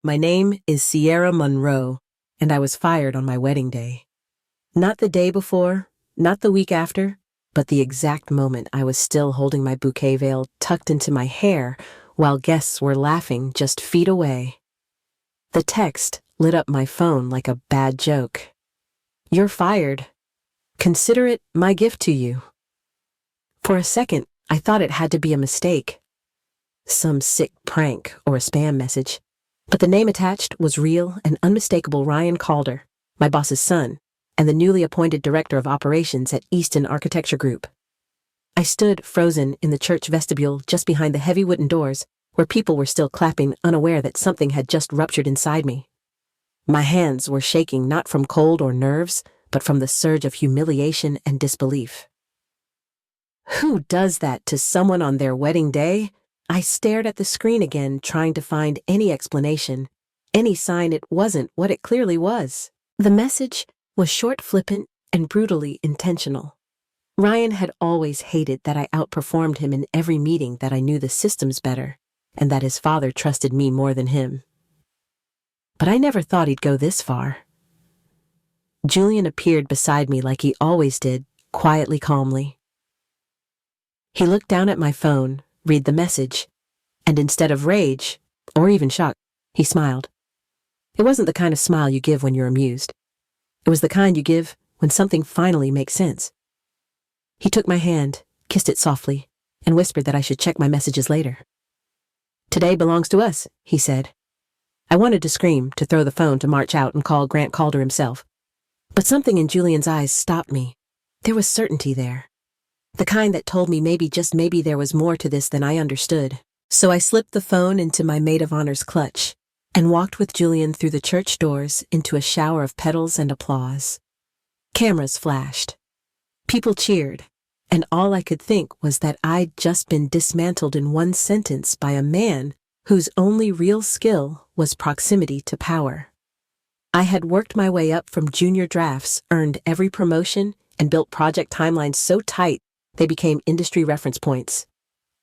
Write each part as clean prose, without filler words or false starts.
My name is Sierra Monroe, and I was fired on my wedding day. Not the day before, not the week after, but the exact moment I was still holding my bouquet veil tucked into my hair while guests were laughing just feet away. The text lit up my phone like a bad joke. "You're fired. Consider it my gift to you." For a second, I thought it had to be a mistake. Some sick prank or a spam message. But the name attached was real and unmistakable: Ryan Calder, my boss's son, and the newly appointed director of operations at Easton Architecture Group. I stood frozen in the church vestibule just behind the heavy wooden doors, where people were still clapping, unaware that something had just ruptured inside me. My hands were shaking not from cold or nerves, but from the surge of humiliation and disbelief. Who does that to someone on their wedding day? I stared at the screen again, trying to find any explanation, any sign it wasn't what it clearly was. The message was short, flippant, and brutally intentional. Ryan had always hated that I outperformed him in every meeting, that I knew the systems better, and that his father trusted me more than him. But I never thought he'd go this far. Julian appeared beside me like he always did, quietly, calmly. He looked down at my phone, read the message, and instead of rage, or even shock, he smiled. It wasn't the kind of smile you give when you're amused. It was the kind you give when something finally makes sense. He took my hand, kissed it softly, and whispered that I should check my messages later. "Today belongs to us," he said. I wanted to scream, to throw the phone, to march out and call Grant Calder himself. But something in Julian's eyes stopped me. There was certainty there. The kind that told me maybe, just maybe, there was more to this than I understood. So I slipped the phone into my maid of honor's clutch and walked with Julian through the church doors into a shower of petals and applause. Cameras flashed. People cheered, and all I could think was that I'd just been dismantled in one sentence by a man whose only real skill was proximity to power. I had worked my way up from junior drafts, earned every promotion, and built project timelines so tight they became industry reference points.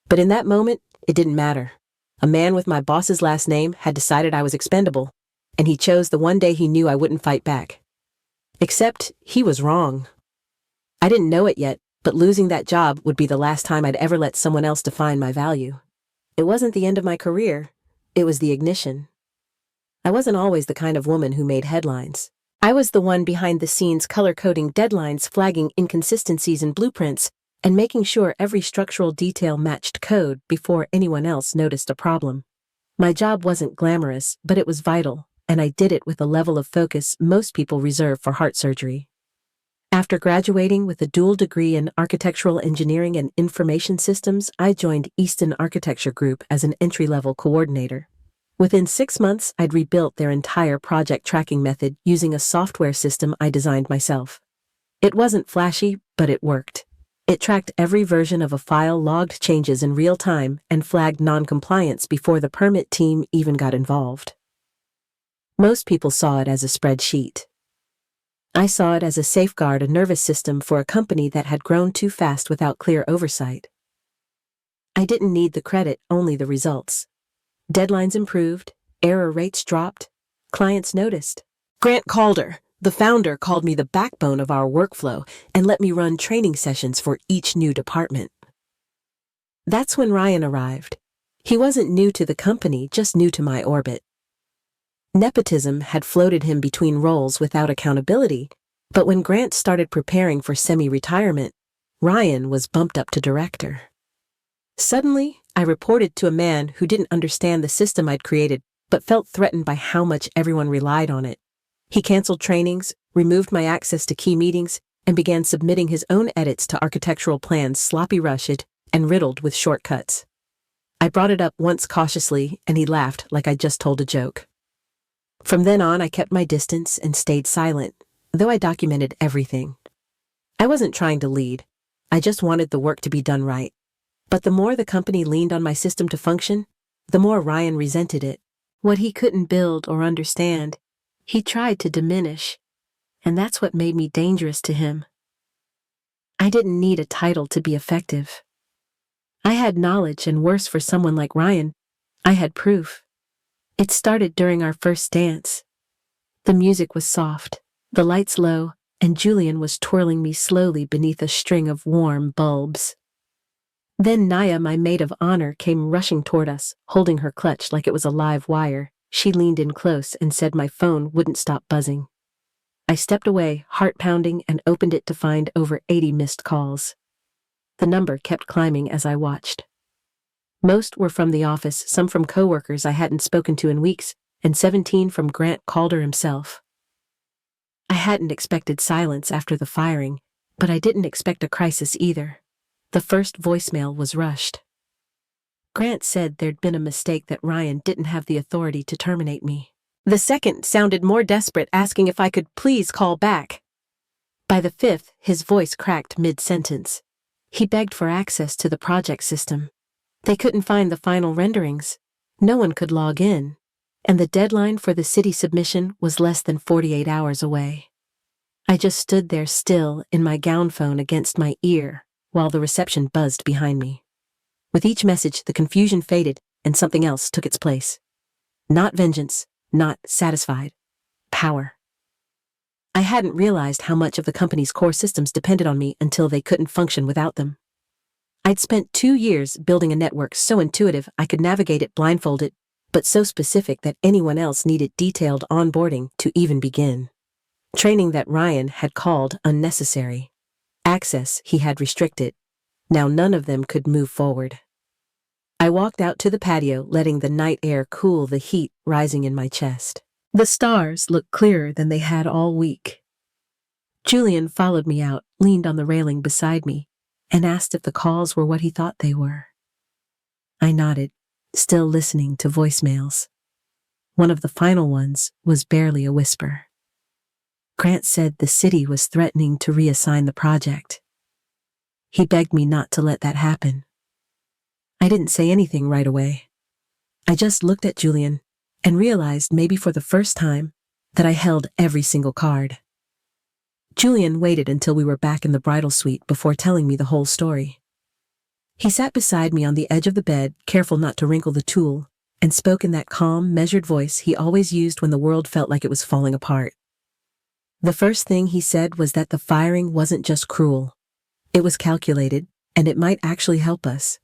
But in that moment, it didn't matter. A man with my boss's last name had decided I was expendable, and he chose the one day he knew I wouldn't fight back. Except he was wrong. I didn't know it yet, but losing that job would be the last time I'd ever let someone else define my value. It wasn't the end of my career, it was the ignition. I wasn't always the kind of woman who made headlines. I was the one behind the scenes, color-coding deadlines, flagging inconsistencies in blueprints, and making sure every structural detail matched code before anyone else noticed a problem. My job wasn't glamorous, but it was vital, and I did it with a level of focus most people reserve for heart surgery. After graduating with a dual degree in architectural engineering and information systems, I joined Easton Architecture Group as an entry-level coordinator. Within 6 months, I'd rebuilt their entire project tracking method using a software system I designed myself. It wasn't flashy, but it worked. It tracked every version of a file, logged changes in real time, and flagged non-compliance before the permit team even got involved. Most people saw it as a spreadsheet. I saw it as a safeguard, a nervous system for a company that had grown too fast without clear oversight. I didn't need the credit, only the results. Deadlines improved, error rates dropped, clients noticed. Grant Calder, the founder, called me the backbone of our workflow and let me run training sessions for each new department. That's when Ryan arrived. He wasn't new to the company, just new to my orbit. Nepotism had floated him between roles without accountability, but when Grant started preparing for semi-retirement, Ryan was bumped up to director. Suddenly, I reported to a man who didn't understand the system I'd created, but felt threatened by how much everyone relied on it. He canceled trainings, removed my access to key meetings, and began submitting his own edits to architectural plans, sloppy, rushed, and riddled with shortcuts. I brought it up once cautiously, and he laughed like I'd just told a joke. From then on, I kept my distance and stayed silent, though I documented everything. I wasn't trying to lead. I just wanted the work to be done right. But the more the company leaned on my system to function, the more Ryan resented it. What he couldn't build or understand, he tried to diminish, and that's what made me dangerous to him. I didn't need a title to be effective. I had knowledge, and worse for someone like Ryan, I had proof. It started during our first dance. The music was soft, the lights low, and Julian was twirling me slowly beneath a string of warm bulbs. Then Naya, my maid of honor, came rushing toward us, holding her clutch like it was a live wire. She leaned in close and said my phone wouldn't stop buzzing. I stepped away, heart pounding, and opened it to find over 80 missed calls. The number kept climbing as I watched. Most were from the office, some from coworkers I hadn't spoken to in weeks, and 17 from Grant Calder himself. I hadn't expected silence after the firing, but I didn't expect a crisis either. The first voicemail was rushed. Grant said there'd been a mistake, that Ryan didn't have the authority to terminate me. The second sounded more desperate, asking if I could please call back. By the fifth, his voice cracked mid-sentence. He begged for access to the project system. They couldn't find the final renderings. No one could log in, and the deadline for the city submission was less than 48 hours away. I just stood there still, in my gown phone against my ear, while the reception buzzed behind me. With each message, the confusion faded and something else took its place. Not vengeance, not satisfied. Power. I hadn't realized how much of the company's core systems depended on me until they couldn't function without them. I'd spent 2 years building a network so intuitive I could navigate it blindfolded, but so specific that anyone else needed detailed onboarding to even begin. Training that Ryan had called unnecessary. Access he had restricted. Now none of them could move forward. I walked out to the patio, letting the night air cool the heat rising in my chest. The stars looked clearer than they had all week. Julian followed me out, leaned on the railing beside me, and asked if the calls were what he thought they were. I nodded, still listening to voicemails. One of the final ones was barely a whisper. Grant said the city was threatening to reassign the project. He begged me not to let that happen. I didn't say anything right away. I just looked at Julian and realized, maybe for the first time, that I held every single card. Julian waited until we were back in the bridal suite before telling me the whole story. He sat beside me on the edge of the bed, careful not to wrinkle the tulle, and spoke in that calm, measured voice he always used when the world felt like it was falling apart. The first thing he said was that the firing wasn't just cruel. It was calculated, and it might actually help us.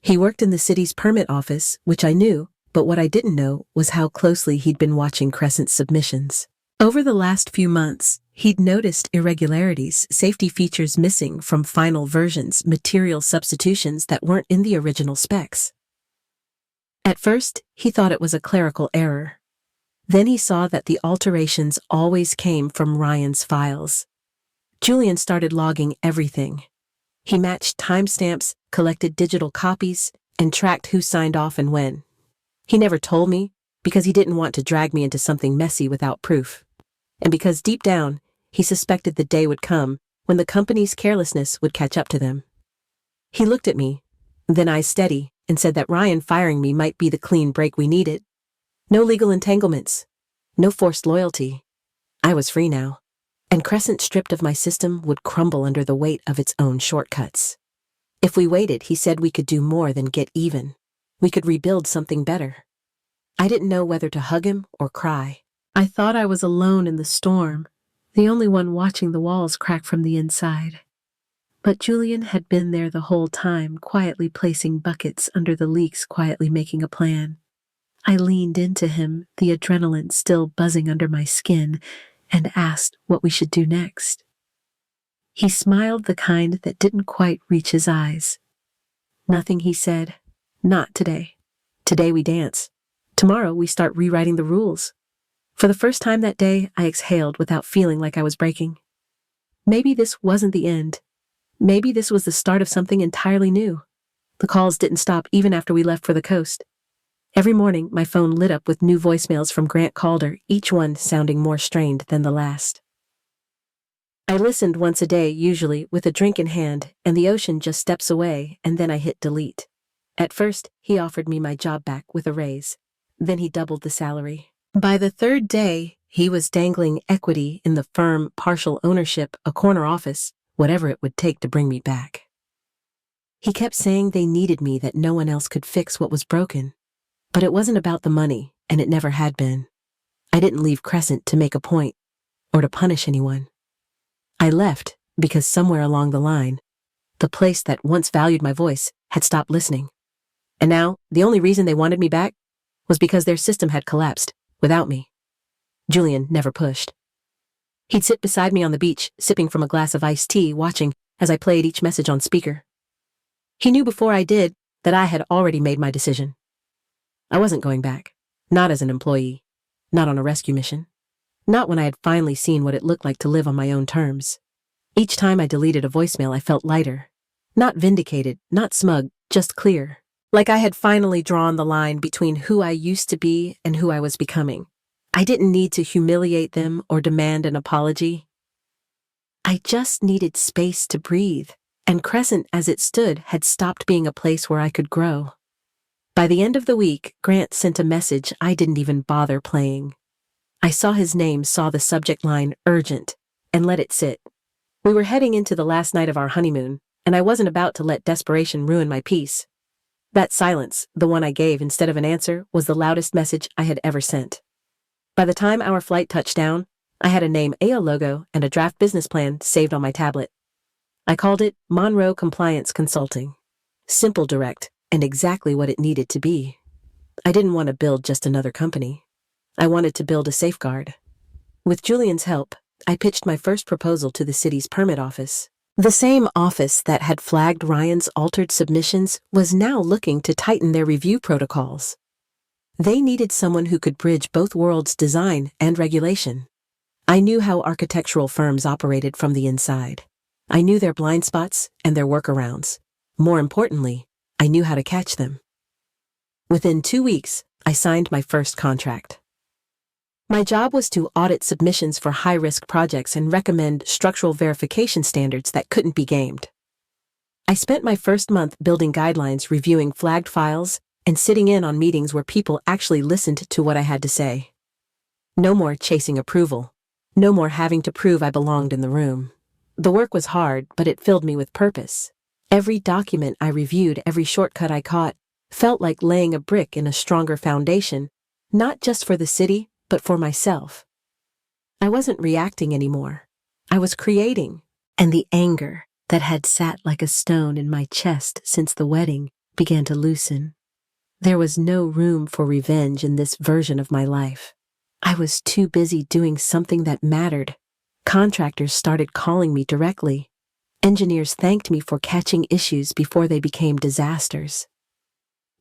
He worked in the city's permit office, which I knew, but what I didn't know was how closely he'd been watching Crescent's submissions. Over the last few months, he'd noticed irregularities, safety features missing from final versions, material substitutions that weren't in the original specs. At first, he thought it was a clerical error. Then he saw that the alterations always came from Ryan's files. Julian started logging everything. He matched timestamps, collected digital copies, and tracked who signed off and when. He never told me, because he didn't want to drag me into something messy without proof. And because deep down, he suspected the day would come when the company's carelessness would catch up to them. He looked at me, then eyes steady, and said that Ryan firing me might be the clean break we needed. No legal entanglements. No forced loyalty. I was free now. And Crescent, stripped of my system, would crumble under the weight of its own shortcuts. If we waited, he said, we could do more than get even. We could rebuild something better. I didn't know whether to hug him or cry. I thought I was alone in the storm, the only one watching the walls crack from the inside. But Julian had been there the whole time, quietly placing buckets under the leaks, quietly making a plan. I leaned into him, the adrenaline still buzzing under my skin, and asked what we should do next. He smiled, the kind that didn't quite reach his eyes. Nothing, he said. Not today. Today we dance. Tomorrow we start rewriting the rules. For the first time that day, I exhaled without feeling like I was breaking. Maybe this wasn't the end. Maybe this was the start of something entirely new. The calls didn't stop even after we left for the coast. Every morning, my phone lit up with new voicemails from Grant Calder, each one sounding more strained than the last. I listened once a day, usually with a drink in hand, and the ocean just steps away, and then I hit delete. At first, he offered me my job back with a raise. Then he doubled the salary. By the third day, he was dangling equity in the firm, partial ownership, a corner office, whatever it would take to bring me back. He kept saying they needed me, that no one else could fix what was broken. But it wasn't about the money. and it never had been. I didn't leave Crescent to make a point or to punish anyone. I left because somewhere along the line, the place that once valued my voice had stopped listening. And now, the only reason they wanted me back was because their system had collapsed without me. Julian never pushed. He'd sit beside me on the beach, sipping from a glass of iced tea, watching as I played each message on speaker. He knew before I did that I had already made my decision. I wasn't going back, not as an employee, not on a rescue mission, not when I had finally seen what it looked like to live on my own terms. Each time I deleted a voicemail, I felt lighter, not vindicated, not smug, just clear, like I had finally drawn the line between who I used to be and who I was becoming. I didn't need to humiliate them or demand an apology. I just needed space to breathe, and Crescent as it stood had stopped being a place where I could grow. By the end of the week, Grant sent a message I didn't even bother playing. I saw his name, saw the subject line, urgent, and let it sit. We were heading into the last night of our honeymoon, and I wasn't about to let desperation ruin my peace. That silence, the one I gave instead of an answer, was the loudest message I had ever sent. By the time our flight touched down, I had a name, a logo, and a draft business plan saved on my tablet. I called it Monroe Compliance Consulting. Simple, direct, and exactly what it needed to be. I didn't want to build just another company. I wanted to build a safeguard. With Julian's help, I pitched my first proposal to the city's permit office. The same office that had flagged Ryan's altered submissions was now looking to tighten their review protocols. They needed someone who could bridge both worlds, design and regulation. I knew how architectural firms operated from the inside. I knew their blind spots and their workarounds. More importantly, I knew how to catch them. Within 2 weeks, I signed my first contract. My job was to audit submissions for high-risk projects and recommend structural verification standards that couldn't be gamed. I spent my first month building guidelines, reviewing flagged files, and sitting in on meetings where people actually listened to what I had to say. No more chasing approval. No more having to prove I belonged in the room. The work was hard, but it filled me with purpose. Every document I reviewed, every shortcut I caught, felt like laying a brick in a stronger foundation, not just for the city, but for myself. I wasn't reacting anymore. I was creating, and the anger that had sat like a stone in my chest since the wedding began to loosen. There was no room for revenge in this version of my life. I was too busy doing something that mattered. Contractors started calling me directly. Engineers thanked me for catching issues before they became disasters.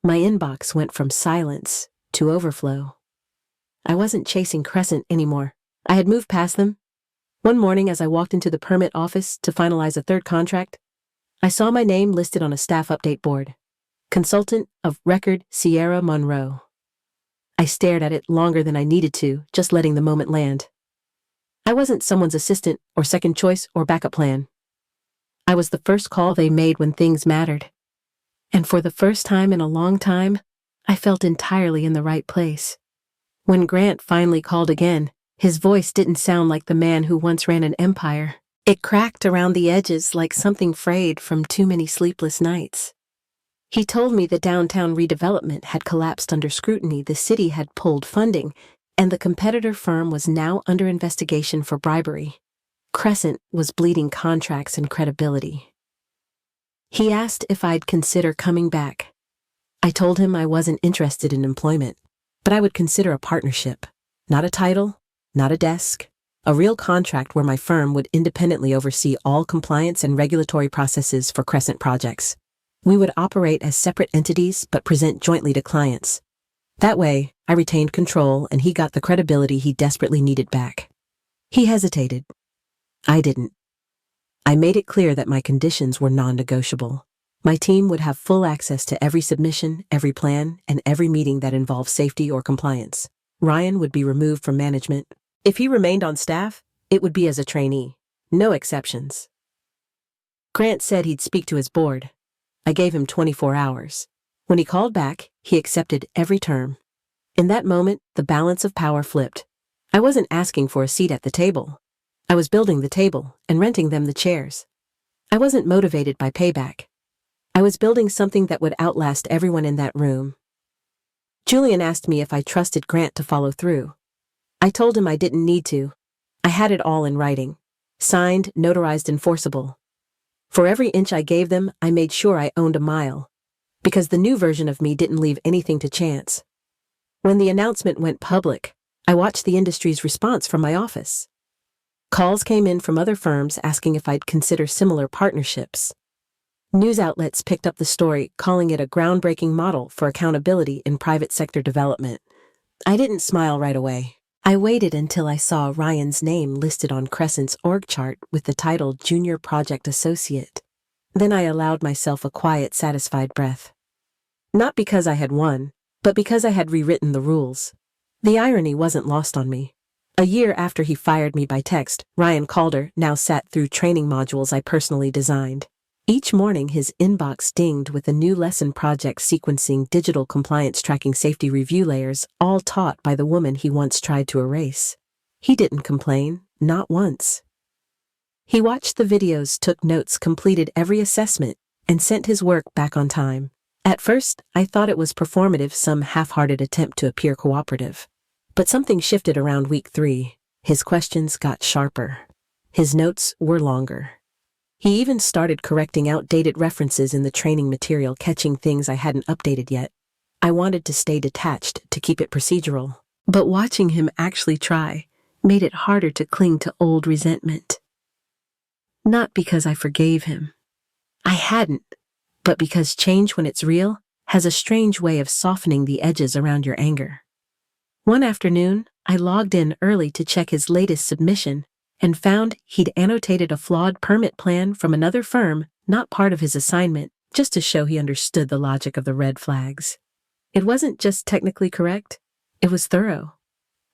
My inbox went from silence to overflow. I wasn't chasing Crescent anymore. I had moved past them. One morning as I walked into the permit office to finalize a third contract, I saw my name listed on a staff update board. Consultant of Record Sierra Monroe. I stared at it longer than I needed to, just letting the moment land. I wasn't someone's assistant or second choice or backup plan. I was the first call they made when things mattered. And for the first time in a long time, I felt entirely in the right place. When Grant finally called again, his voice didn't sound like the man who once ran an empire. It cracked around the edges like something frayed from too many sleepless nights. He told me the downtown redevelopment had collapsed under scrutiny, the city had pulled funding, and the competitor firm was now under investigation for bribery. Crescent was bleeding contracts and credibility. He asked if I'd consider coming back. I told him I wasn't interested in employment, but I would consider a partnership. Not a title, not a desk, a real contract where my firm would independently oversee all compliance and regulatory processes for Crescent projects. We would operate as separate entities but present jointly to clients. That way, I retained control and he got the credibility he desperately needed back. He hesitated. I didn't. I made it clear that my conditions were non-negotiable. My team would have full access to every submission, every plan, and every meeting that involved safety or compliance. Ryan would be removed from management. If he remained on staff, it would be as a trainee. No exceptions. Grant said he'd speak to his board. I gave him 24 hours. When he called back, he accepted every term. In that moment, the balance of power flipped. I wasn't asking for a seat at the table. I was building the table and renting them the chairs. I wasn't motivated by payback. I was building something that would outlast everyone in that room. Julian asked me if I trusted Grant to follow through. I told him I didn't need to. I had it all in writing. Signed, notarized, enforceable. For every inch I gave them, I made sure I owned a mile. Because the new version of me didn't leave anything to chance. When the announcement went public, I watched the industry's response from my office. Calls came in from other firms asking if I'd consider similar partnerships. News outlets picked up the story, calling it a groundbreaking model for accountability in private sector development. I didn't smile right away. I waited until I saw Ryan's name listed on Crescent's org chart with the title Junior Project Associate. Then I allowed myself a quiet, satisfied breath. Not because I had won, but because I had rewritten the rules. The irony wasn't lost on me. A year after he fired me by text, Ryan Calder now sat through training modules I personally designed. Each morning his inbox dinged with a new lesson project sequencing digital compliance tracking safety review layers, all taught by the woman he once tried to erase. He didn't complain, not once. He watched the videos, took notes, completed every assessment, and sent his work back on time. At first, I thought it was performative, some half-hearted attempt to appear cooperative. But something shifted around week 3. His questions got sharper. His notes were longer. He even started correcting outdated references in the training material, catching things I hadn't updated yet. I wanted to stay detached, to keep it procedural. But watching him actually try made it harder to cling to old resentment. Not because I forgave him. I hadn't. But because change, when it's real, has a strange way of softening the edges around your anger. One afternoon, I logged in early to check his latest submission and found he'd annotated a flawed permit plan from another firm, not part of his assignment, just to show he understood the logic of the red flags. It wasn't just technically correct, it was thorough.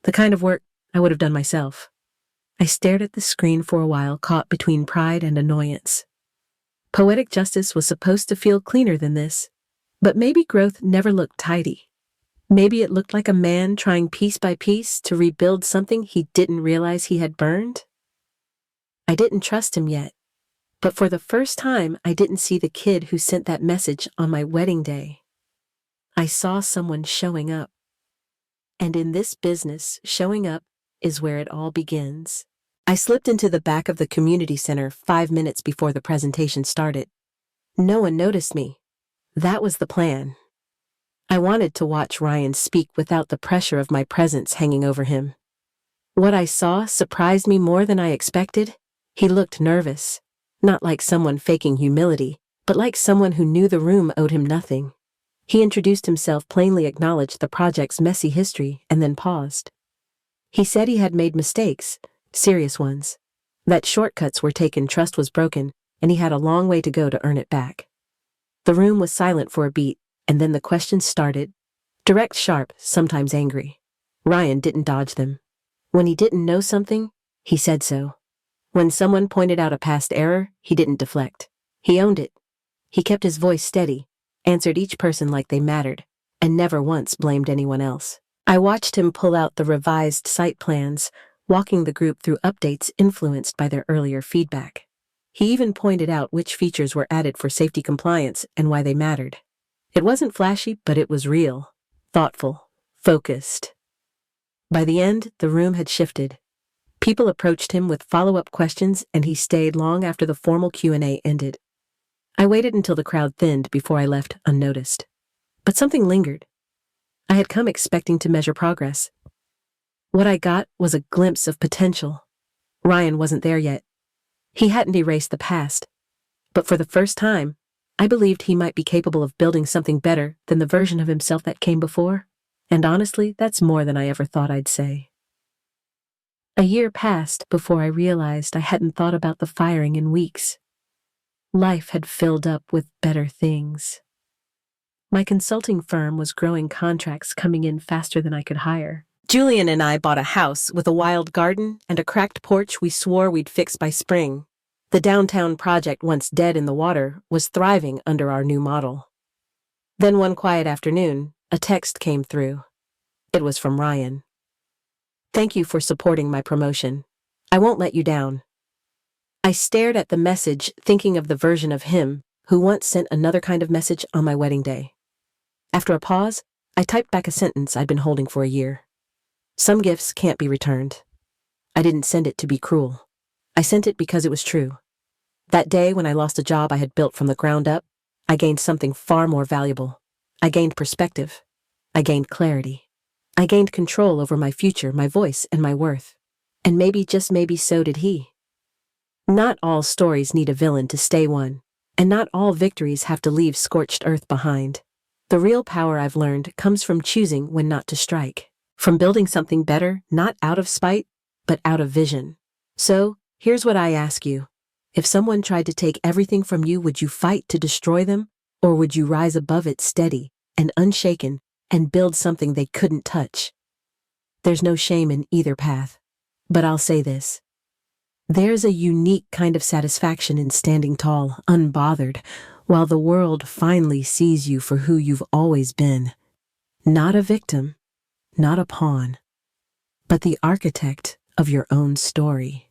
The kind of work I would have done myself. I stared at the screen for a while, caught between pride and annoyance. Poetic justice was supposed to feel cleaner than this, but maybe growth never looked tidy. Maybe it looked like a man trying piece by piece to rebuild something he didn't realize he had burned. I didn't trust him yet, but for the first time I didn't see the kid who sent that message on my wedding day. I saw someone showing up. And in this business, showing up is where it all begins. I slipped into the back of the community center 5 minutes before the presentation started. No one noticed me. That was the plan. I wanted to watch Ryan speak without the pressure of my presence hanging over him. What I saw surprised me more than I expected. He looked nervous, not like someone faking humility, but like someone who knew the room owed him nothing. He introduced himself, plainly acknowledged the project's messy history, and then paused. He said he had made mistakes, serious ones. That shortcuts were taken, trust was broken, and he had a long way to go to earn it back. The room was silent for a beat, and then the questions started. Direct, sharp, sometimes angry. Ryan didn't dodge them. When he didn't know something, he said so. When someone pointed out a past error, he didn't deflect. He owned it. He kept his voice steady, answered each person like they mattered, and never once blamed anyone else. I watched him pull out the revised site plans, walking the group through updates influenced by their earlier feedback. He even pointed out which features were added for safety compliance and why they mattered. It wasn't flashy, but it was real, thoughtful, focused. By the end, the room had shifted. People approached him with follow-up questions, and he stayed long after the formal Q&A ended. I waited until the crowd thinned before I left unnoticed. But something lingered. I had come expecting to measure progress. What I got was a glimpse of potential. Ryan wasn't there yet. He hadn't erased the past. But for the first time, I believed he might be capable of building something better than the version of himself that came before. And honestly, that's more than I ever thought I'd say. A year passed before I realized I hadn't thought about the firing in weeks. Life had filled up with better things. My consulting firm was growing, contracts coming in faster than I could hire. Julian and I bought a house with a wild garden and a cracked porch we swore we'd fix by spring. The downtown project, once dead in the water, was thriving under our new model. Then one quiet afternoon, a text came through. It was from Ryan. "Thank you for supporting my promotion. I won't let you down." I stared at the message, thinking of the version of him who once sent another kind of message on my wedding day. After a pause, I typed back a sentence I'd been holding for a year. Some gifts can't be returned. I didn't send it to be cruel. I sent it because it was true. That day when I lost a job I had built from the ground up, I gained something far more valuable. I gained perspective. I gained clarity. I gained control over my future, my voice, and my worth. And maybe, just maybe, so did he. Not all stories need a villain to stay won, and not all victories have to leave scorched earth behind. The real power I've learned comes from choosing when not to strike, from building something better, not out of spite, but out of vision. So, here's what I ask you. If someone tried to take everything from you, would you fight to destroy them? Or would you rise above it steady and unshaken and build something they couldn't touch? There's no shame in either path. But I'll say this. There's a unique kind of satisfaction in standing tall, unbothered, while the world finally sees you for who you've always been. Not a victim, not a pawn, but the architect of your own story.